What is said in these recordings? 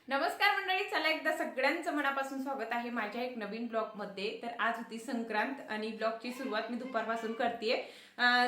नमस्कार मंडळी, चला एकदा सगळ्यांचं मनापासून स्वागत आहे माझ्या एक नवीन ब्लॉग मध्ये। तर आज होती संक्रांत आणि ब्लॉगची सुरुवात मी दुपारपासून करतेय।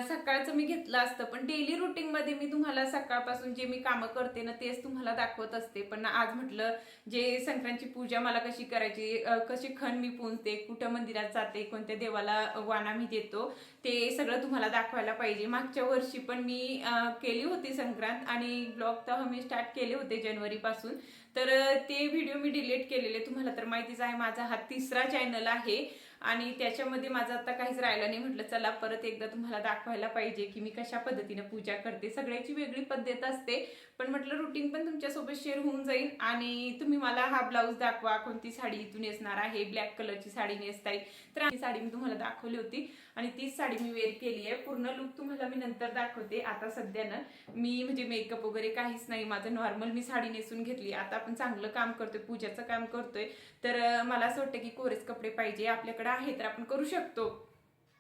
सकाळचं मी घेतलं असतं, पण डेली रुटीन मध्ये मी तुम्हाला सकाळपासून जे मी कामं करते ना तेच तुम्हाला दाखवत असते। पण आज म्हटलं जे संक्रांतची पूजा मला कशी करायची, कशी खण मी पुंजते, कुठं मंदिरात जाते, कोणत्या देवाला वाणा मी देतो, ते सगळं तुम्हाला दाखवायला पाहिजे। मागच्या वर्षी पण मी केली होती संक्रांत आणि ब्लॉग तर मी स्टार्ट केले होते जानेवारी पासून। तर ते व्हिडिओ मी डिलीट केलेले, तुम्हाला तर माहितीच आहे माझा हा तिसरा चॅनल आहे आणि त्याच्यामध्ये माझं आता काहीच राहिलं नाही। म्हटलं चला परत एकदा तुम्हाला दाखवायला पाहिजे की मी कशा पद्धतीने पूजा करते। सगळ्याची वेगळी पद्धत असते, पण म्हटलं रुटीन पण तुमच्यासोबत शेअर होऊन जाईल। आणि तुम्ही मला हा ब्लाऊज दाखवा, कोणती साडी इथून नेसणार आहे, ब्लॅक कलरची साडी नेसताय तर ही साडी मी तुम्हाला दाखवली होती आणि तीच साडी मी वेअर केली आहे। पूर्ण लुक तुम्हाला मी नंतर दाखवते। आता सध्या ना मी म्हणजे मेकअप वगैरे काहीच नाही, माझं नॉर्मल मी साडी नेसून घेतली। आता आपण चांगलं काम करतोय, पूजाचं काम करतोय, तर मला असं वाटतं की कोरेच कपडे पाहिजे, आपल्याकडे आहे तर आपण करू शकतो,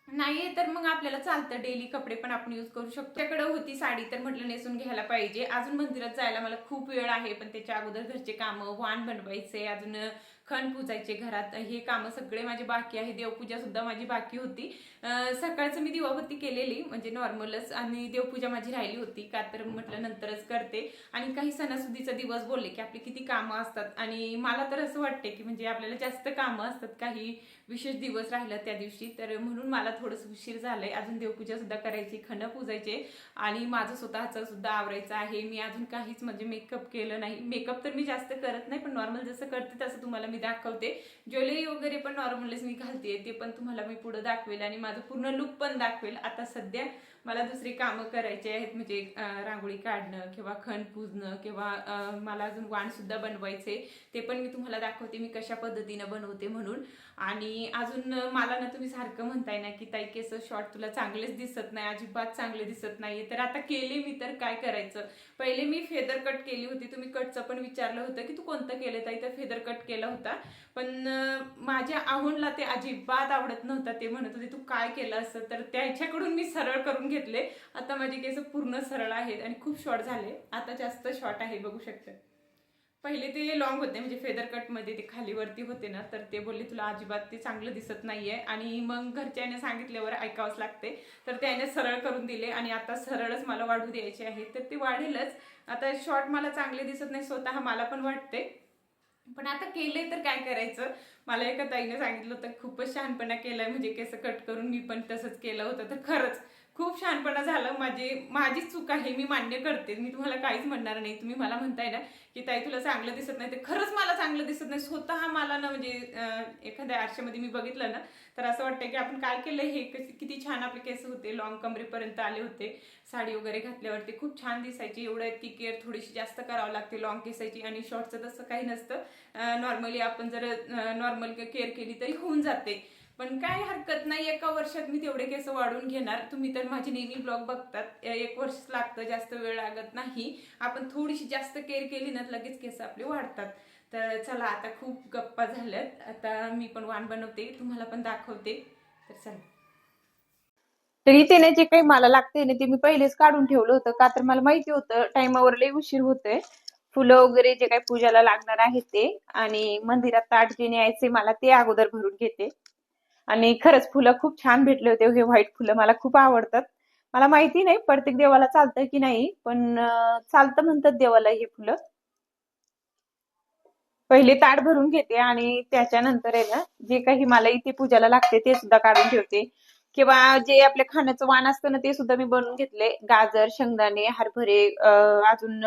नाहीये तर मग आपल्याला चालतं डेली कपडे पण आपण यूज करू शकतो। त्याकडे होती साडी तर म्हटलं नेसून घ्यायला पाहिजे। अजून मंदिरात जायला मला खूप वेळ आहे, पण त्याच्या अगोदर घरचे कामं, वाण बनवायचे, अजून खण पूजायचे घरात, हे कामं सगळे माझे बाकी आहे। देवपूजा सुद्धा माझी बाकी होती। सकाळचं मी दिवाबत्ती केलेली म्हणजे नॉर्मलच, आणि देवपूजा माझी राहिली होती का तर म्हटलं नंतरच करते। आणि काही सणासुदीचा दिवस बोलले की आपली किती कामं असतात, आणि मला तर असं वाटते की म्हणजे आपल्याला जास्त कामं असतात काही विशेष दिवस राहिला त्या दिवशी, तर म्हणून मला थोडंसं उशीर झालंय। अजून देवपूजा सुद्धा करायची, खण पूजायचे आणि माझं स्वतःचं सुद्धा आवरायचं आहे। मी अजून काहीच म्हणजे मेकअप केलं नाही। मेकअप तर मी जास्त करत नाही, पण नॉर्मल जसं करते तसं तुम्हाला मी दाखवते। ज्वेलरी वगैरे पण नॉर्मलच मी घालते, ते पण तुम्हाला मी पुढे दाखवेल आणि माझं पूर्ण लुक पण दाखवेल। आता सध्या मला दुसरी कामं करायची आहेत, म्हणजे रांगोळी काढणं किंवा खण पूजणं किंवा मला अजून वाण सुद्धा बनवायचे, ते पण मी तुम्हाला दाखवते मी कशा पद्धतीने बनवते म्हणून। आणि अजून मला ना तुम्ही सारखं म्हणताय ना की ताई केस शॉर्ट तुला चांगलेच दिसत नाही, अजिबात चांगले दिसत नाहीये, तर आता केले मी तर काय करायचं। पहिले मी फेदर कट केली होती, तुम्ही कटचं पण विचारलं होतं की तू कोणतं केलं ताई, तर फेदर कट केला होता। पण माझ्या आहोंला ते अजिबात आवडत नव्हतं, ते म्हणत होते तू काय केलं असं, तर त्याच्याकडून मी सरळ करून घेतले। आता माझे केस पूर्ण सरळ आहेत आणि खूप शॉर्ट झाले, आता जास्त शॉर्ट आहे, बघू शकता। पहिले ते लॉंग होते म्हणजे फेदर कट मध्ये ते खालीवरती होते ना, तर ते बोलले तुला अजिबात ते चांगलं दिसत नाहीये, आणि मग घरच्याने सांगितल्यावर ऐकावंच लागते, तर त्याने सरळ करून दिले आणि आता सरळच मला वाढू द्यायचे आहे, तर ते वाढेलच। आता शॉर्ट मला चांगले दिसत नाही, स्वतः मला पण वाटते, पण आता केले तर काय करायचं। मला एका ताईने सांगितलं होतं खूपच शहाणपणा केलाय, म्हणजे केस कट करून मी पण तसंच केलं होतं, तर खरंच खूप शहाणपणा झालं। माझीच चूक आहे, मी मान्य करते, मी तुम्हाला काहीच म्हणणार नाही। तुम्ही मला म्हणताय ना की ताई तुला चांगलं दिसत नाही, ते खरंच मला चांगलं दिसत नाही। स्वतः मला ना म्हणजे एखाद्या आरशामध्ये मी बघितलं ना तर असं वाटतं की आपण काय केलं, हे किती छान आपले केस होते, लॉंग कमरेपर्यंत आले होते, साडी वगैरे घातल्यावरती खूप छान दिसायची। एवढं की केअर थोडीशी जास्त करावं लागते लॉंग केसाची, आणि शॉर्टचं तसं काही नसतं। नॉर्मली आपण जर नॉर्मल केअर केली तरी होऊन जाते, पण काय हरकत नाही, एका वर्षात मी तेवढे केस वाढून घेणार। तुम्ही तर माझे नेहमी ब्लॉग बघतात, एक वर्ष लागतं, जास्त वेळ लागत नाही। आपण थोडीशी जास्त केअर केली ना लगेच केस आपले वाढतात। तर चला आता खूप गप्पा झाल्यात, आता मी पण वाण बनवते, तुम्हाला पण दाखवते, तर चला। तर इथे ना जे काही मला लागते ना ते मी पहिलेच काढून ठेवलं होतं, का तर मला माहिती होतं टाइमावर लई उशीर होतोय। फुलं वगैरे जे काही पूजाला लागणार आहे ते, आणि मंदिरात ताट जे न्यायचे मला ते अगोदर भरून घेते। आणि खरंच फुलं खूप छान भेटले होते, हे व्हाईट फुलं मला खूप आवडतात। मला माहिती नाही प्रत्येक देवाला चालतं की नाही, पण चालतं म्हणतात देवाला हे फुलं। पहिले ताट भरून घेते आणि त्याच्यानंतर आहे ना जे काही मला इथे पूजाला लागते ते सुद्धा काढून ठेवते, किंवा जे आपल्या खाण्याचं वाण असतं ना ते सुद्धा मी बनवून घेतले। गाजर, शेंगदाणे, हरभरे, अजून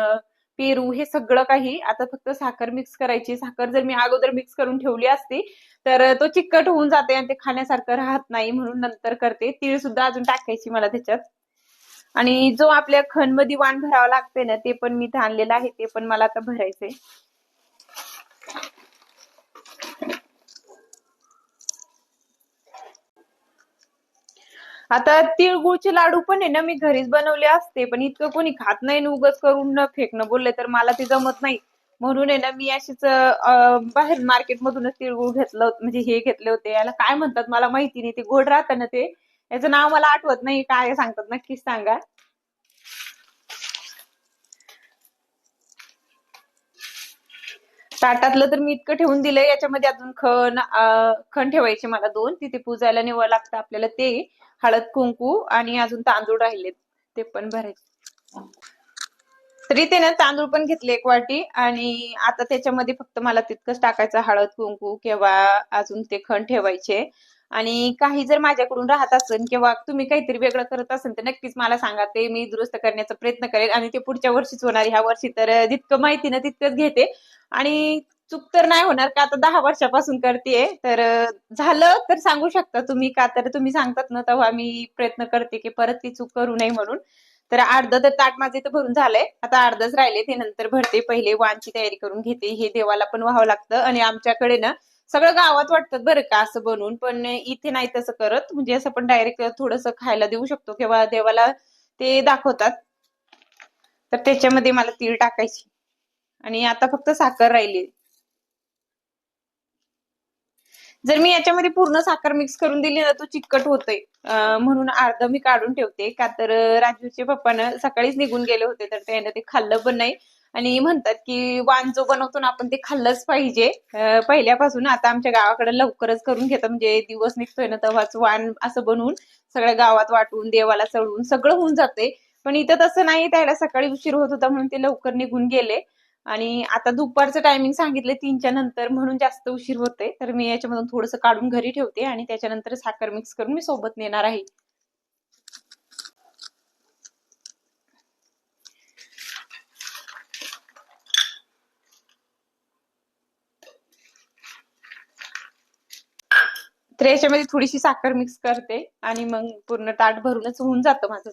पेरू, हे सगळं काही। आता फक्त साखर मिक्स करायची। साखर जर मी अगोदर मिक्स करून ठेवली असती तर तो चिकट होऊन जाते आणि ते खाण्यासारखं राहत नाही, म्हणून नंतर करते। तीळ सुद्धा अजून टाकायची मला त्याच्यात। आणि जो आपल्या खणमध्ये वाण भरावं लागते ना ते पण मी इथं आणलेलं आहे, ते पण मला आता भरायचंय। आता तिळगुळचे लाडू पण आहे ना मी घरीच बनवले असते, पण इतकं कोणी खात नाही, उगाच करून न फेकणं बोलले तर मला ते जमत नाही। म्हणून आहे ना मी अशीच बाहेर मार्केटमधूनच तिळगुळ घेतलं म्हणजे हे घेतले होते, याला काय म्हणतात मला माहिती नाही, ते गोड राहतं ना ते, याचं नाव मला आठवत नाही, काय सांगतात नक्कीच सांगा। ताटातलं तर मी इतकं ठेवून दिलंय, याच्यामध्ये अजून खण ठेवायचे मला 2. तिथे पूजायला निवड लागतं आपल्याला ते, हळद कुंकू आणि अजून तांदूळ राहिलेत ते पण भरायचे. तरी ते ना तांदूळ पण घेतले 1 वाटी, आणि आता त्याच्यामध्ये फक्त मला तितकंच टाकायचं हळद कुंकू किंवा अजून ते खण ठेवायचे. आणि काही जर माझ्याकडून राहत असेल किंवा तुम्ही काहीतरी वेगळं करत असेल तर नक्कीच मला सांगा, ते मी दुरुस्त करण्याचा प्रयत्न करेल आणि ते पुढच्या वर्षीच होणार. ह्या वर्षी तर जितकं माहिती ना तितकंच घेते, आणि चूक तर नाही होणार का आता 10 वर्षापासून करतेय तर झालं तर सांगू शकता तुम्ही, का तर तुम्ही सांगतात ना तेव्हा मी प्रयत्न करते की परत ती चूक करू नये म्हणून. तर अर्ध तर ताट माझे इथं भरून झालंय, आता अर्धच राहिले ते नंतर भरते. पहिले वाणची तयारी करून घेते, हे देवाला पण व्हावं लागतं. आणि आमच्याकडे ना सगळं गावात वाटतात बरं का असं बनवून, पण इथे नाही तसं करत. म्हणजे असं पण डायरेक्ट थोडंसं खायला देऊ शकतो किंवा देवाला ते दाखवतात. तर त्याच्यामध्ये मला तीळ टाकायची आणि आता फक्त साखर राहिली. जर मी याच्यामध्ये पूर्ण साखर मिक्स करून दिली ना तो चिकट होतोय. म्हणून अर्ध मी काढून ठेवते, का तर राजूचे पप्पानं सकाळीच निघून गेले होते तर त्यानं ते खाल्लं पण नाही. आणि म्हणतात की वाण जो बनवतो ना आपण ते खाल्लंच पाहिजे पहिल्यापासून. आता आमच्या गावाकडे लवकरच करून घेतात, म्हणजे दिवस निघतोय ना तेव्हाच वाण असं बनवून सगळ्या गावात वाटून देवाला चढवून सगळं होऊन जाते. पण इथं तसं नाही, त्याला सकाळी उशीर होत होता म्हणून ते लवकर निघून गेले. आणि आता दुपारचं टायमिंग सांगितले 3च्या नंतर, म्हणून जास्त उशीर होते. तर मी याच्यामधून थोडंसं काढून घरी ठेवते आणि त्याच्यानंतर साखर मिक्स करून मी सोबत नेणार आहे. तर याच्यामध्ये थोडीशी साखर मिक्स करते आणि मग पूर्ण ताट भरूनच होऊन जातं माझं.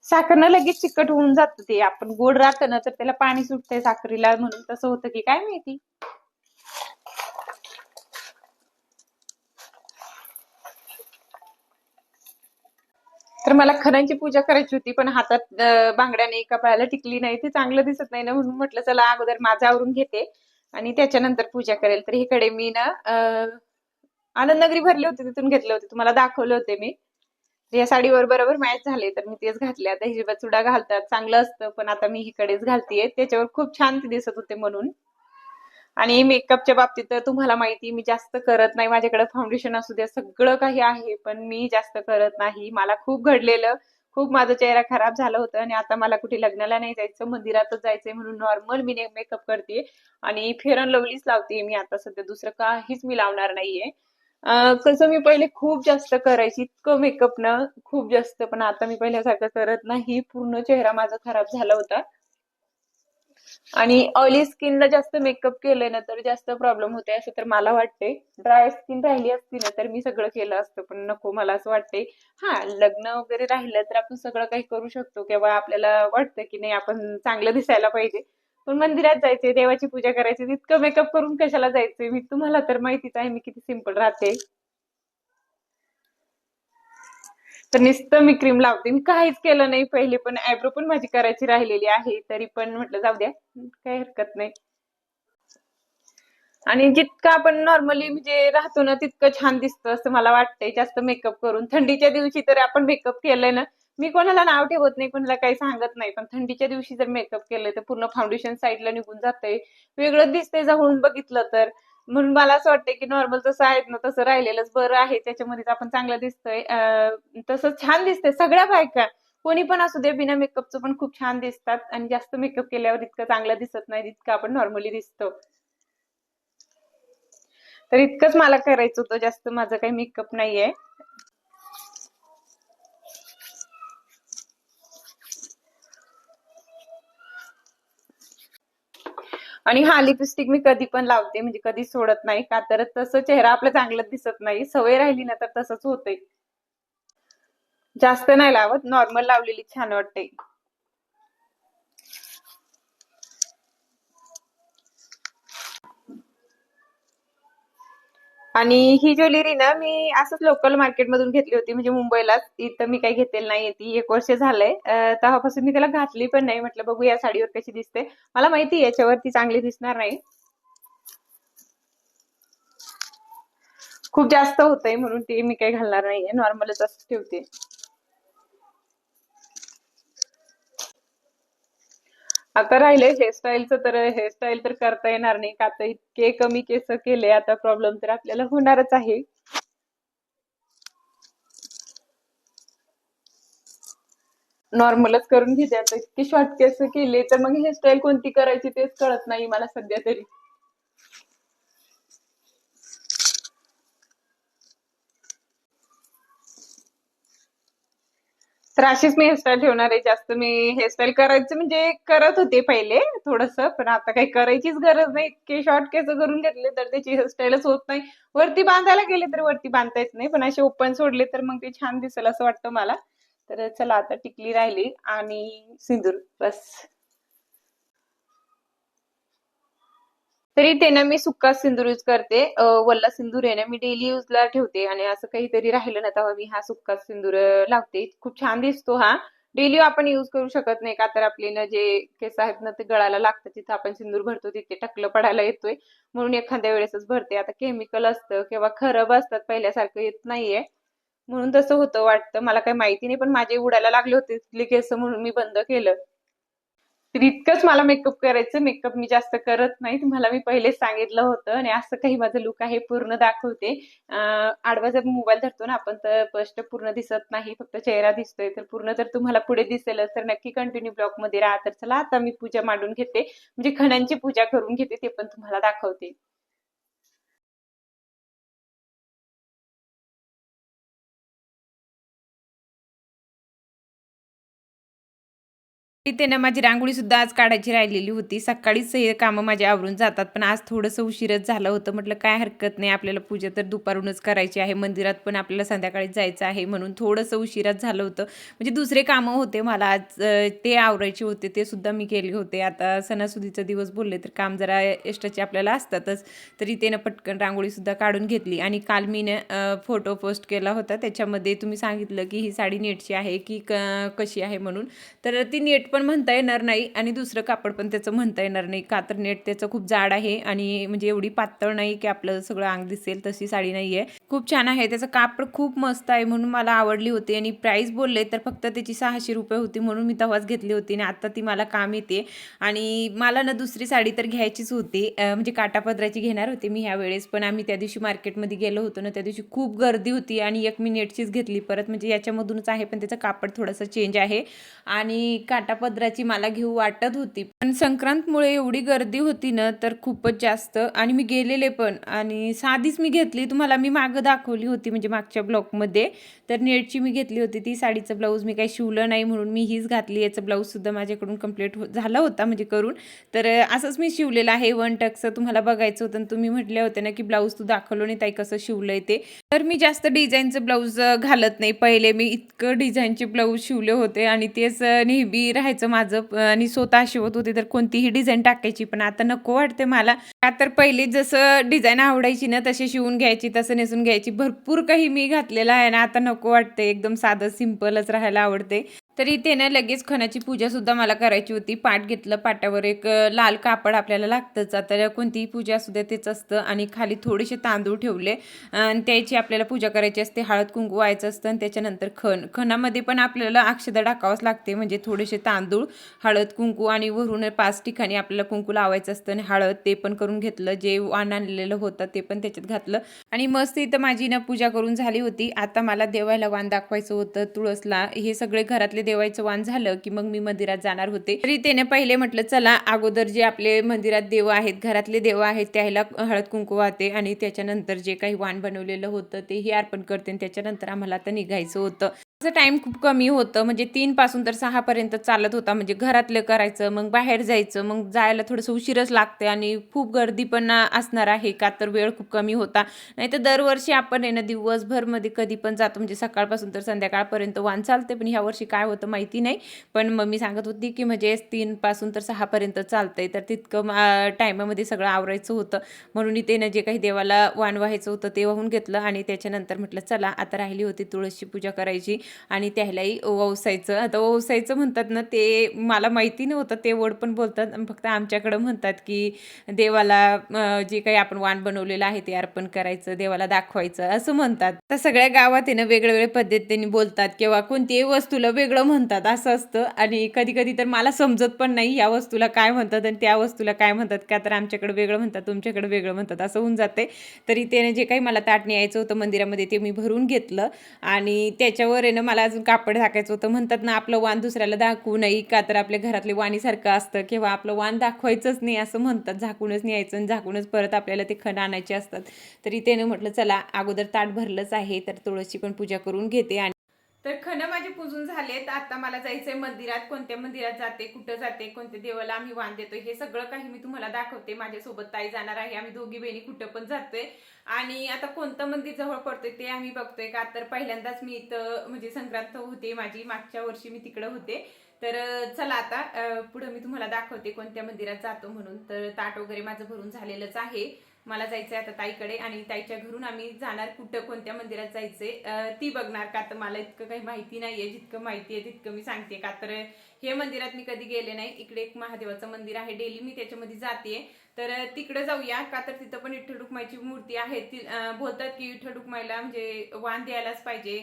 साखरनं लगेच चिकट होऊन जातं ते. आपण गोड राहतं ना तर त्याला पाणी सुटतंय साखरीला, म्हणून तसं होतं की काय माहिती. तर मला खणांची पूजा करायची होती, पण हातात बांगड्या नाही, कपाळाला टिकली नाही, ते चांगलं दिसत नाही ना, म्हणून म्हटलं चला अगोदर माझं आवरून घेते आणि त्याच्यानंतर पूजा करेल. तर इकडे मी ना आनंदनगरी भरले होते, तिथून घेतले होते, तुम्हाला दाखवले होते मी. या साडीवर बरोबर मॅच झाले तर मी तेच घातले. आता हिरवा चुडा घालतात चांगलं असतं, पण आता मी हिकडेच घालतीये, त्याच्यावर खूप छान ते दिसत होते म्हणून. आणि मेकअपच्या बाबतीत तर तुम्हाला माहिती मी जास्त करत नाही. माझ्याकडे फाउंडेशन असू द्या सगळं काही आहे, पण मी जास्त करत नाही. मला खूप घडलेलं, खूप माझा चेहरा खराब झाला होता आणि आता मला कुठे लग्नाला नाही जायचं, मंदिरातच जायचंय म्हणून नॉर्मल मी मेकअप करते आणि फेअर अँड लवलीच लावते मी आता सध्या, दुसरं काहीच मी लावणार नाहीये. कसं मी पहिले खूप जास्त करायची, इतकं मेकअप ना खूप जास्त, पण आता मी पहिल्यासारखं करत नाही. पूर्ण चेहरा माझा खराब झाला होता. आणि ऑइली स्किनला जास्त मेकअप केलंय ना तर जास्त प्रॉब्लेम होते असं तर मला वाटते. ड्राय स्किन राहिली असती ना तर मी सगळं केलं असतं, पण नको मला असं वाटते. हा, लग्न वगैरे राहिलं तर आपण सगळं काही करू शकतो किंवा आपल्याला वाटतं की नाही आपण चांगलं दिसायला पाहिजे. पण मंदिरात जायचंय, देवाची पूजा करायची, तितकं मेकअप करून कशाला जायचंय. मी तुम्हाला तर माहितीच आहे मी किती सिंपल राहते. तर नुसतं मी क्रीम लावते, मी काहीच केलं नाही पहिले. पण आयब्रो पण माझी करायची राहिलेली आहे, तरी पण म्हटलं जाऊ द्या, काही हरकत नाही. आणि जितकं आपण नॉर्मली म्हणजे राहतो ना तितकं छान दिसतं असं मला वाटतंय जास्त मेकअप करून. थंडीच्या दिवशी तर आपण मेकअप केलंय ना, मी कोणाला नाव ठेवत नाही, कोणाला काही सांगत नाही, पण थंडीच्या दिवशी जर मेकअप केलंय तर पूर्ण फाउंडेशन साईडला निघून जातंय, वेगळं दिसतंय जवळून बघितलं तर. म्हणून मला असं वाटतंय की नॉर्मल जसं आहेत ना तसं राहिलेलंच बरं आहे, त्याच्यामध्येच आपण चांगलं दिसतोय. तसं छान दिसतंय सगळ्या बायका, कोणी पण असू दे, बिना मेकअपचं पण खूप छान दिसतात. आणि जास्त मेकअप केल्यावर इतकं चांगलं दिसत नाही जितकं आपण नॉर्मली दिसतो. तर इतकंच मला करायचं होतं, जास्त माझं काही मेकअप नाहीये. आणि हा, लिपस्टिक मी कधी पण लावते, म्हणजे कधी सोडत नाही, का तर तसं चेहरा आपला चांगलं दिसत नाही. सवय राहिली ना तर तसंच होतंय. जास्त नाही लावत, नॉर्मल लावलेली छान वाटते. आणि ही ज्वेलरी ना मी असंच लोकल मार्केटमधून घेतली होती, म्हणजे मुंबईलाच. इथं मी काही घेतलेली नाहीये, ती 1 वर्ष झालंय. तेव्हापासून मी त्याला घातली पण नाही. म्हटलं बघू या साडीवर कशी दिसते, मला माहिती याच्यावरती चांगली दिसणार नाही, खूप जास्त होतंय, म्हणून ते मी काही घालणार नाहीये, नॉर्मलच असं ठेवते. आता राहिले हेअरस्टाईलचं, तर हेअरस्टाईल तर करता येणार नाही का, आता इतके कमी केस केले, आता प्रॉब्लेम तर आपल्याला होणारच आहे. नॉर्मलच करून घेते आता, इतके शॉर्ट केस केले तर मग हेअरस्टाईल कोणती करायची तेच कळत नाही मला सध्या तरी. तर अशीच मी हेअरस्टाईल ठेवणार आहे. जास्त मी हेअरस्टाईल करायचं म्हणजे करत होते पहिले थोडस, पण आता काही करायचीच गरज नाही. इतके शॉर्ट केस करून घेतले तर त्याची हेअरस्टाईलच होत नाही. वरती बांधायला गेले तर वरती बांधता येत नाही, पण असे ओपन सोडले तर मग ते छान दिसेल असं वाटतं मला. तर चला, आता टिकली राहिली आणि सिंदूर बस. तरी ते ना मी सुक्का सिंदूर यूज करते. वल्ला सिंदूर आहे ना मी डेली यूजला ठेवते, आणि असं काहीतरी राहिलं ना तेव्हा मी हा सुक्का सिंदूर लावते. खूप छान दिसतो हा. डेली आपण यूज करू शकत नाही का, तर आपले ना जे केस आहेत ना ते गळायला लागतात, तिथं आपण सिंदूर भरतो तिथे टकलं पडायला येतोय. म्हणून एखाद्या वेळेसच भरते. आता केमिकल असतं किंवा खरब असतात, पहिल्यासारखं येत नाहीये. म्हणून तसं होतं वाटतं, मला काही माहिती नाही, पण माझे उडायला लागले होते तिथले केस म्हणून मी बंद केलं. तर इतकंच मला मेकअप करायचं. मेकअप मी जास्त करत नाही, तुम्हाला मी पहिलेच सांगितलं होतं. आणि असं काही माझं लुक आहे, पूर्ण दाखवते. आडवा जर मोबाईल धरतो ना आपण तर स्पष्ट पूर्ण दिसत नाही, फक्त चेहरा दिसतोय. तर पूर्ण तर तुम्हाला पुढे दिसेलच, तर नक्की कंटिन्यू ब्लॉग मध्ये राहा. तर चला, आता मी पूजा मांडून घेते, म्हणजे खणांची पूजा करून घेते, ते पण तुम्हाला दाखवते. तिथे ना माझी रांगोळी सुद्धा आज काढायची राहिलेली होती. सकाळीच हे कामं माझे आवरून जातात, पण आज थोडंसं उशीरच झालं होतं. म्हटलं काय हरकत नाही, आपल्याला पूजा तर दुपारूनच करायची आहे. मंदिरात पण आपल्याला संध्याकाळीच जायचं आहे, म्हणून थोडंसं उशिराच झालं होतं. म्हणजे दुसरे कामं होते मला आज, ते आवरायचे होते, ते सुद्धा मी केले होते. आता सणासुदीचा दिवस बोलले तर काम जरा एक्स्ट्राचे आपल्याला असतातच. तरी ते ना पटकन रांगोळीसुद्धा काढून घेतली. आणि काल मी ना फोटो पोस्ट केला होता, त्याच्यामध्ये तुम्ही सांगितलं की ही साडी नेटची आहे की कशी आहे म्हणून. तर ती नेट पण म्हणता येणार नाही, आणि दुसरं कापड पण त्याचं म्हणता येणार नाही का, तर नेट त्याचं खूप जाड आहे, आणि म्हणजे एवढी पातळ नाही की आपलं सगळं अंग दिसेल तशी साडी नाही आहे. खूप छान आहे, त्याचं कापड खूप मस्त आहे, म्हणून मला आवडली होती. आणि प्राईस बोलले तर फक्त त्याची 600 रुपये होती, म्हणून मी तेव्हाच घेतली होती, आणि आता ती मला काम येते. आणि मला ना दुसरी साडी तर घ्यायचीच होती, म्हणजे काटापदराची घेणार होती मी ह्या वेळेस. पण आम्ही त्या दिवशी मार्केटमध्ये गेलो होतो ना, त्या दिवशी खूप गर्दी होती, आणि एक मी नेटचीच घेतली परत, म्हणजे याच्यामधूनच आहे पण त्याचं कापड थोडंसं चेंज आहे. आणि काठापदराची मला घेऊ वाटत होती, पण संक्रांतमुळे एवढी गर्दी होती ना, तर खूपच जास्त. आणि मी गेलेले पण, आणि साधीच मी घेतली, तुम्हाला मी मागं दाखवली होती म्हणजे मागच्या ब्लॉकमध्ये. तर नेटची मी घेतली होती ती. साडीचं ब्लाऊज मी काही शिवलं नाही, म्हणून मी हीच घातली. याचं ब्लाऊजसुद्धा माझ्याकडून कंप्लीट झाला होता म्हणजे करून. तर असंच मी शिवलेलं आहे, वन टक्स. तुम्हाला बघायचं होतं, तुम्ही म्हटले होते ना की ब्लाऊज तू दाखवलं नाही ताई कसं शिवलंय ते. तर मी जास्त डिझाईनचं ब्लाऊज घालत नाही. पहिले मी इतकं डिझाईनचे ब्लाऊज शिवले होते, आणि तेच नेहमी राहायचं माझं. आणि स्वतः शिवत होते, तर कोणतीही डिझाईन टाकायची. पण आता नको वाटते मला, का तर पहिले जसं डिझाईन आवडायची ना तसे शिवून घ्यायची, तसं नेसून घ्यायची. भरपूर काही मी घातलेलं आहे ना, आता नको वाटते. एकदम साधं सिंपलच राहायला आवडते. तर इथे ना लगेच खणाची पूजा सुद्धा मला करायची होती. पाट घेतलं, पाटावर एक लाल कापड आपल्याला लागतंच. आता कोणतीही पूजा असू द्या तेच असतं. आणि खाली थोडेसे तांदूळ ठेवले, आणि त्याची आपल्याला पूजा करायची असते. हळद कुंकू व्हायचं असतं, आणि त्याच्यानंतर खणामध्ये पण आपल्याला अक्षता टाकावंच लागते. म्हणजे थोडेसे तांदूळ, हळद कुंकू, आणि वरून 5 ठिकाणी आपल्याला कुंकू लावायचं असतं, आणि हळद ते पण करून घेतलं. जे वाण आणलेलं होतं ते पण त्याच्यात घातलं, आणि मस्त इथं माझी ना पूजा करून झाली होती. आता मला देवाला वाण दाखवायचं होतं तुळसला. हे सगळे घरातले देवाचं वाण झालं की मग मी मंदिरात जाणार होते. तरी त्याने पहिले म्हटलं चला अगोदर जे आपले मंदिरात देव आहेत, घरातले देव आहेत, त्याला हळद कुंकू वाहते, आणि त्याच्यानंतर जे काही वाण बनवलेलं होतं तेही अर्पण करते, आणि त्याच्यानंतर आम्हाला आता निघायचं होतं. टाइम खूप कमी होतं, म्हणजे 3 पासून तर 6 पर्यंत चालत होता. म्हणजे घरातलं करायचं, मग बाहेर जायचं, मग जायला थोडंसं उशीरच लागते, आणि खूप गर्दी पण असणार आहे का, तर वेळ खूप कमी होता. नाहीतर दरवर्षी आपण आहे ना दिवसभरमध्ये कधी पण जातो, म्हणजे सकाळपासून तर संध्याकाळपर्यंत वाण चालते. पण ह्या वर्षी काय होतं माहिती नाही. पण मम्मी सांगत होती की म्हणजे 3 पासून तर 6 पर्यंत चालतंय, तर तितकं टायमामध्ये सगळं आवरायचं होतं. म्हणून इथे ना जे काही देवाला वाण व्हायचं होतं ते वाहून घेतलं, आणि त्याच्यानंतर म्हटलं चला आता राहिली होती तुळसची पूजा करायची. आणि त्यालाही ओवसायचं. आता ओवसायचं म्हणतात ना, ते मला माहिती नव्हतं ते वर्ड पण बोलतात, फक्त आमच्याकडं म्हणतात की देवाला जे काही आपण वाण बनवलेलं आहे ते अर्पण करायचं, देवाला दाखवायचं असं म्हणतात. तर सगळ्या गावात आहे ना वेगवेगळ्या पद्धतीने बोलतात किंवा कोणतीही वस्तूला वेगळं म्हणतात असं असतं. आणि कधी कधी तर मला समजत पण नाही या वस्तूला काय म्हणतात आणि त्या वस्तूला काय म्हणतात, का तर आमच्याकडे वेगळं म्हणतात तुमच्याकडे वेगळं म्हणतात असं होऊन जाते. तरी त्याने जे काही मला ताटणी यायचं होतं मंदिरामध्ये ते मी भरून घेतलं आणि त्याच्यावर आहे ना मला अजून कापड टाकायचं होतं. म्हणतात ना आपलं वाण दुसऱ्याला दाखवू नये, का तर आपल्या घरातले वाणीसारखं असतं किंवा आपलं वाण दाखवायचंच नाही असं म्हणतात, झाकूनच न्यायचं आणि झाकूनच परत आपल्याला ते खण आणायचे असतात. तरी त्याने म्हटलं चला अगोदर ताट भरलंच आहे तर तुळशी पण पूजा करून घेते. आणि तर खणं माझे पूजून झालेत. आता मला जायचंय मंदिरात. कोणत्या मंदिरात जाते, कुठं जाते, कोणत्या देवाला आम्ही वाण देतोय हे सगळं काही मी तुम्हाला दाखवते. माझ्यासोबत ताई जाणार आहे, आम्ही दोघी बहिणी कुठं पण जातोय. आणि आता कोणतं मंदिर जवळ पडतोय ते आम्ही बघतोय, का तर पहिल्यांदाच मी इथं म्हणजे संक्रांत होते माझी, मागच्या वर्षी मी तिकडं होते. तर चला आता पुढे मी तुम्हाला दाखवते कोणत्या मंदिरात जातो म्हणून. तर ताट वगैरे माझं भरून झालेलंच आहे. मला जायचंय आता ताईकडे आणि ताईच्या घरून आम्ही जाणार कुठं कोणत्या मंदिरात जायचंय ती बघणार, का तर मला इतकं काही माहिती नाहीये. जितकं माहिती आहे तितकं मी सांगते, का तर हे मंदिरात मी कधी गेले नाही. इकडे एक महादेवाचं मंदिर आहे, डेली मी त्याच्यामध्ये जाते. तर तिकडे जाऊया, का तर तिथं पण विठ्ठल रुक्माईची मूर्ती आहे. ती बोलतात की विठ्ठल रुक्माईला म्हणजे वाण द्यायलाच पाहिजे.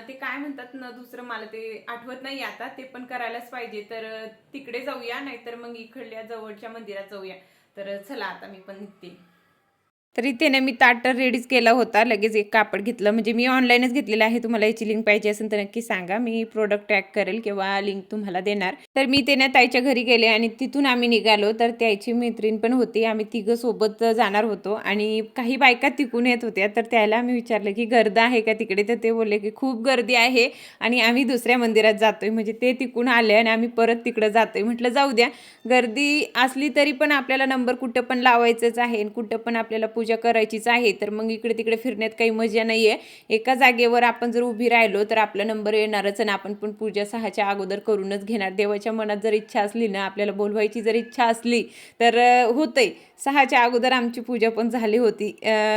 ते काय म्हणतात ना दुसरं मला ते आठवत नाही आता, ते पण करायलाच पाहिजे. तर तिकडे जाऊया, नाहीतर मग इकडल्या जवळच्या मंदिरात जाऊया. तर चला आता मी पण निघते. तरी त्याने मी ताट रेडीच केला होता. लगेच एक कापड घेतलं, म्हणजे मी ऑनलाईनच घेतलेलं आहे. तुम्हाला याची लिंक पाहिजे असेल तर नक्की सांगा, मी प्रोडक्ट टॅग करेल किंवा लिंक तुम्हाला देणार. तर मी त्याने ताईच्या घरी गेले आणि तिथून आम्ही निघालो. तर त्याची मैत्रीण पण होती, आम्ही तिघं सोबत जाणार होतो आणि काही बायका तिकून येत होत्या. तर त्याला आम्ही विचारलं की गर्दी आहे का तिकडे, तर ते बोलले की खूप गर्दी आहे आणि आम्ही दुसऱ्या मंदिरात जातोय. म्हणजे ते तिकून आले आणि आम्ही परत तिकडं जातोय. म्हटलं जाऊ द्या, गर्दी असली तरी पण आपल्याला नंबर कुठं पण लावायचंच आहे, कुठं पण आपल्याला पूजा करायचीच आहे. तर मग इकडे तिकडे फिरण्यात काही मजा नाही आहे. एका जागेवर आपण जर उभी राहिलो तर आपला नंबर येणारच आणि आपण पण पूजा 6च्या अगोदर करूनच घेणार. देवाच्या मनात जर इच्छा असली ना, आपल्याला बोलवायची जर इच्छा असली तर होतंय. 6च्या अगोदर आमची पूजा पण झाली होती.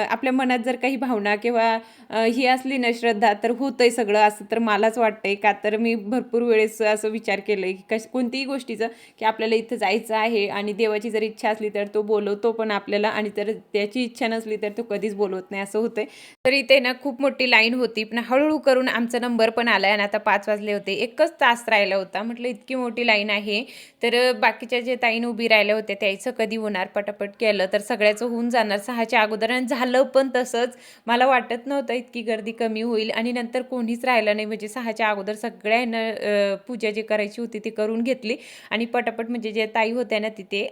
आपल्या मनात जर काही भावना किंवा ही असली ना श्रद्धा तर होतंय सगळं असं तर मलाच वाटतंय. का तर मी भरपूर वेळेस असं विचार केलं की कोणतीही गोष्टीचं की आपल्याला इथं जायचं आहे आणि देवाची जर इच्छा असली तर तो बोलवतो पण आपल्याला, आणि जर त्याची इच्छा नसली तर तो कधीच बोलवत नाही असं होतंय. तर इथे ना खूप मोठी लाईन होती, पण हळूहळू करून आमचा नंबर पण आला आणि आता 5 वाजले होते. 1च तास राहिला होता. म्हटलं इतकी मोठी लाईन आहे तर बाकीच्या जे ताईन उभी राहिल्या होत्या त्याचं कधी होणार, पटापट केलं तर सगळ्याचं होऊन जाणार 6च्या अगोदर. आणि झालं पण तसंच. मला वाटत नव्हतं इतकी गर्दी कमी होईल आणि नंतर कोणीच राहिलं नाही. म्हणजे 6च्या अगोदर सगळ्यांना पूजा जी करायची होती ती करून घेतली आणि पटापट म्हणजे जे ताई होत्या ना तिथे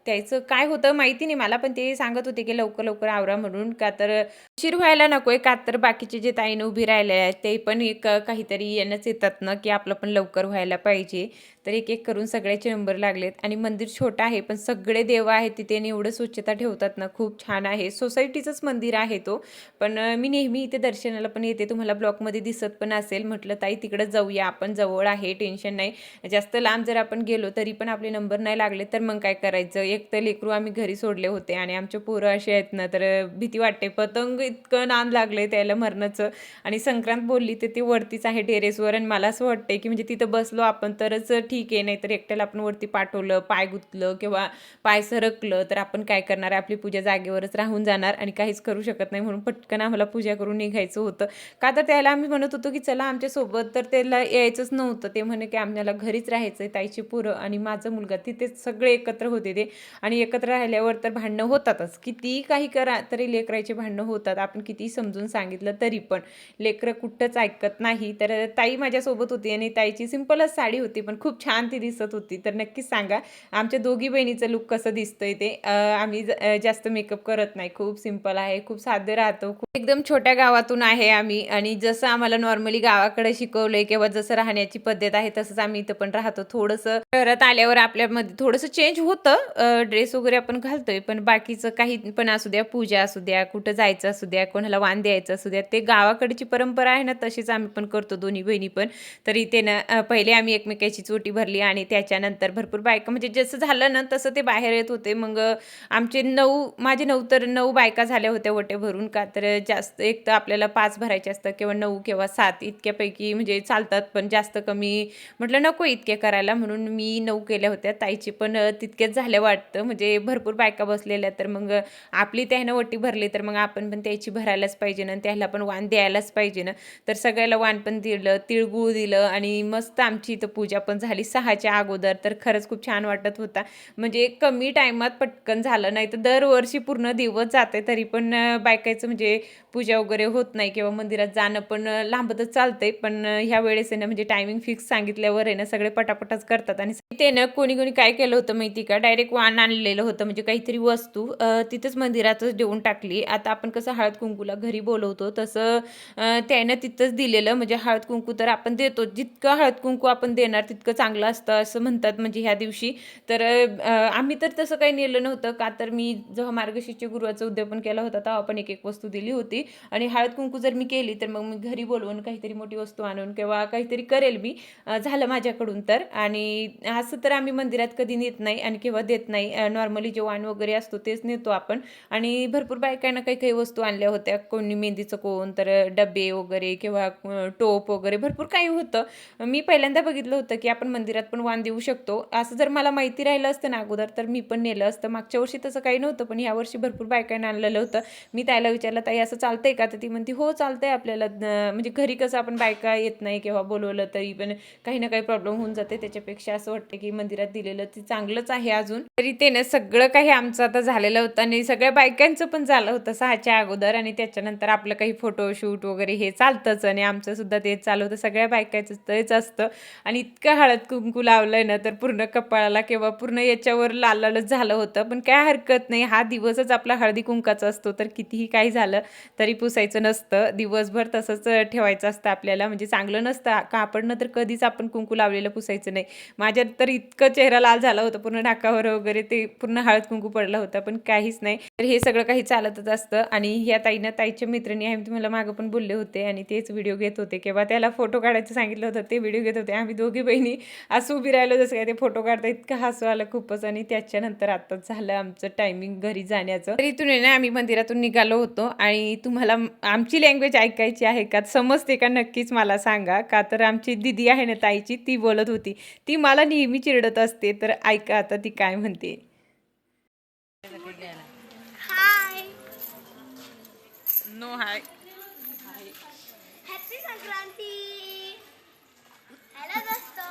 त्याचं काय होतं माहिती नाही मला, पण ते सांगत होते की लवकर लवकर आवरा म्हणून, का तर उशीर व्हायला नकोय. का तर बाकीचे जे ताईनं उभी राहिले आहेत ते पण एक काहीतरी येणंच येतात ना की आपलं पण लवकर व्हायला पाहिजे. तर एक एक करून सगळ्याचे नंबर लागलेत आणि मंदिर छोटं आहे पण सगळे देव आहेत तिथे आणि एवढं स्वच्छता ठेवतात ना, खूप छान आहे. सोसायटीचंच मंदिर आहे तो, पण मी नेहमी इथे दर्शनाला पण येते, तुम्हाला ब्लॉगमध्ये दिसत पण असेल. म्हटलं ताई तिकडं जाऊया, आपण जवळ आहे, टेन्शन नाही. जास्त लांब जर आपण गेलो तरी पण आपले नंबर नाही लागले तर मग काय करायचं. एक तर लेकरू आम्ही घरी सोडले होते आणि आमचे पोरं असे आहेत ना तर भीती वाटते. पतंग इतकं नाद लागले त्याला मरणाचं. आणि संक्रांत बोलली तर ती वरतीच आहे टेरेसवर आणि मला असं वाटतंय की म्हणजे तिथं बसलो आपण तरच ठीक आहे, नाहीतर एकट्याला आपण वरती पाठवलं, पाय गुंतलं किंवा पाय सरकलं तर आपण काय करणार आहे, आपली पूजा जागेवरच राहून जाणार आणि काहीच करू शकत नाही. म्हणून पटकन आम्हाला पूजा करून निघायचं होतं. का तर त्याला आम्ही म्हणत होतो की चला आमच्यासोबत, तर त्याला यायचंच नव्हतं. ते म्हणे की आम्हाला घरीच राहायचं आहे. ताईची पोरं आणि माझा मुलगा तिथेच सगळे एकत्र होते ते, आणि एकत्र राहिल्यावर तर भांडणं होतातच. कितीही काही करा तरी लेकराचे भांडणं होतात. आपण कितीही समजून सांगितलं तरी पण लेकरं कुठंच ऐकत नाही. तर ताई माझ्यासोबत होती आणि ताईची सिंपलच साडी होती पण खूप छान ती दिसत होती. तर नक्कीच सांगा आमच्या दोघी बहिणीचं लुक कसं दिसतंय ते. आम्ही जास्त मेकअप करत नाही, खूप सिंपल आहे, खूप साधे राहतो. एकदम छोट्या गावातून आहे आम्ही आणि जसं आम्हाला नॉर्मली गावाकडे शिकवलंय किंवा जसं राहण्याची पद्धत आहे तसंच आम्ही इथं पण राहतो. थोडंसं शहरात आल्यावर आपल्यामध्ये थोडंसं चेंज होतं, ड्रेस वगैरे आपण घालतोय, पण बाकीचं काही पण असू द्या, पूजा असू द्या, कुठं जायचं असू द्या, कोणाला वाण द्यायचं असू द्या, ते गावाकडची परंपरा आहे ना, तशीच आम्ही पण करतो दोन्ही बहिणी पण. तर इथे ना पहिले आम्ही एकमेकाची चोटी भरली आणि त्याच्यानंतर भरपूर बायका म्हणजे जसं झालं ना तसं ते बाहेर येत होते. मग आमचे 9 माझे 9 तर 9 बायका झाल्या होत्या ओट्या भरून. का तर जास्त एक तर आपल्याला 5 भरायचे असतात किंवा 9 किंवा 7 इतक्यापैकी म्हणजे चालतात, पण जास्त कमी म्हटलं नको इतके करायला, म्हणून मी 9 केल्या होत्या. ताईची पण तितकेच झाल्या वाटतं, म्हणजे भरपूर बायका बसलेल्या. तर मग आपली त्यानं ओटी भरली तर मग आपण पण त्याची भरायलाच पाहिजे ना, त्याला पण वाण द्यायलाच पाहिजे ना. तर सगळ्याला वाण पण दिलं, तिळगुळ दिलं आणि मस्त आमची इथं पूजा पण झाली 6च्या अगोदर. तर खरंच खूप छान वाटत होता. म्हणजे कमी टायमात पटकन झालं, नाही तर दरवर्षी पूर्ण दिवस जाते तरी पण बायकायचं म्हणजे पूजा वगैरे होत नाही किंवा मंदिरात जाणं पण लांबतच चालतंय. पण ह्या वेळेस आहे ना म्हणजे टायमिंग फिक्स सांगितल्यावर आहे ना सगळे पटापटच करतात. आणि ते ना कोणी कोणी काय केलं होतं माहिती का, डायरेक्ट वाण आणलेलं होतं म्हणजे काहीतरी वस्तू तिथंच मंदिरातच देऊन टाकली. आता आपण कसं हळद कुंकूला घरी बोलवतो तसं त्यानं तिथंच दिलेलं. म्हणजे हळद कुंकू तर आपण देतो, जितकं हळद कुंकू आपण देणार तितकं चांगलं असतं असं म्हणतात म्हणजे ह्या दिवशी. तर आम्ही तर तसं काही नेलं नव्हतं, का तर मी जेव्हा मार्गशीर्ष गुरुवारचं उद्यापन केलं होतं तेव्हा आपण एक एक वस्तू दिली होती. आणि हळद कुंकू जर मी केली तर मग मी घरी बोलवून काहीतरी मोठी वस्तू आणून किंवा काहीतरी करेल मी, झालं माझ्याकडून तर. आणि असं तर आम्ही मंदिरात कधी नेत नाही आणि किंवा देत नाही. नॉर्मली जे वाण वगैरे असतो तेच नेतो आपण. आणि भरपूर बायकांना काही काही वस्तू आणल्या होत्या, कोणी मेहंदीचं कोण, तर डबे वगैरे किंवा टोप वगैरे भरपूर काही होतं. मी पहिल्यांदा बघितलं होतं की आपण मंदिरात पण वाण देऊ शकतो. असं जर मला माहिती राहिलं असतं ना अगोदर तर मी पण नेलं असतं. मागच्या वर्षी तसं काही नव्हतं, पण यावर्षी भरपूर बायकांना आणलेलं होतं. मी त्याला विचारलं, ताई असं चालतंय का? तर ती म्हणते हो चालतंय आपल्याला. म्हणजे घरी कसं आपण बायका येत नाही किंवा बोलवलं तरी पण काही ना काही प्रॉब्लेम होऊन जाते. त्याच्यापेक्षा असं वाटतं की मंदिरात दिलेलं ते चांगलंच आहे. अजून तरी ते ना सगळं काही आमचं आता झालेलं होतं आणि सगळ्या बायकांचं पण झालं होतं 6च्या अगोदर. आणि त्याच्यानंतर आपलं काही फोटोशूट वगैरे हे चालतंच आणि आमचं सुद्धा तेच चालू होतं. सगळ्या बायकांचं तेच असतं. आणि इतकं हळद कुंकू लावलंय ना तर पूर्ण कपाळाला किंवा पूर्ण याच्यावर लाल लालच झालं होतं. पण काय हरकत नाही, हा दिवसच आपला हळदी कुंकाचा असतो, तर कितीही काही झालं तरी पुसायचं नसतं. दिवसभर तसंच ठेवायचं असतं आपल्याला. म्हणजे चांगलं नसतं, कापडनं तर कधीच आपण कुंकू लावलेलं पुसायचं नाही. माझ्या तर इतकं चेहरा लाल झाला होता, पूर्ण नाकावर वगैरे ते पूर्ण हळद कुंकू पडला होता, पण काहीच नाही. तर हे सगळं काही चालतच असतं. आणि ह्या ताईनं, ताईच्या मैत्रिणी आहे, तुम्हाला मागं पण बोलले होते आणि तेच व्हिडिओ घेत होते किंवा त्याला फोटो काढायचं सांगितलं होतं, ते व्हिडिओ घेत होते. आम्ही दोघी बहिणी असं उभी राहिलो जसं काय ते फोटो काढता, इतकं हसू आलं खूपच. आणि त्याच्यानंतर आताच झालं आमचं टायमिंग घरी जाण्याचं. तर इथून आहे ना आम्ही मंदिरातून निघालो होतो. आणि तुम्हाला आमची लँग्वेज ऐकायची आहे का, समजते का, नक्कीच मला सांगा. का तर आमची दिदी आहे ना ताईची, ती बोलत होती, ती मला नेहमी चिरडत असते. तर ऐका आता ती काय म्हणते. हाय. नो हाय. हॅपी संक्रांती. हॅलो दोस्तो.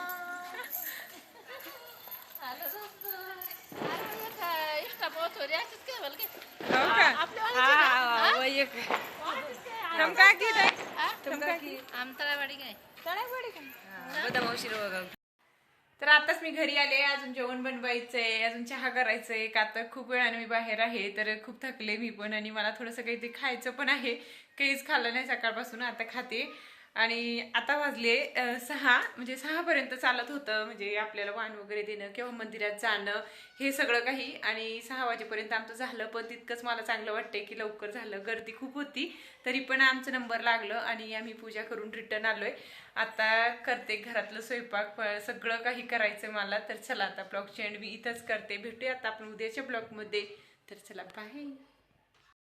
तर आताच मी घरी आले, अजून जेवण बनवायचंय, अजून चहा करायचंय. का तर खूप वेळाने मी बाहेर आहे, तर खूप थकले मी पण. आणि मला थोडंसं काही ते खायचं पण आहे, काहीच खाल्लं नाही सकाळपासून, आता खाते. आणि आता वाजले 6, म्हणजे 6पर्यंत चालत होतं म्हणजे आपल्याला वाण वगैरे देणं किंवा मंदिरात जाणं हे सगळं काही. आणि 6 वाजेपर्यंत आमचं झालं, पण तितकंच मला चांगलं वाटतंय की लवकर झालं. गर्दी खूप होती तरी पण आमचं नंबर लागलं आणि आम्ही पूजा करून रिटर्न आलोय. आता करते घरातलं स्वयंपाक, सगळं काही करायचं मला. तर चला आता ब्लॉगची एंड मी इथंच करते. भेटूया आता आपण उद्याच्या ब्लॉगमध्ये. तर चला बाय.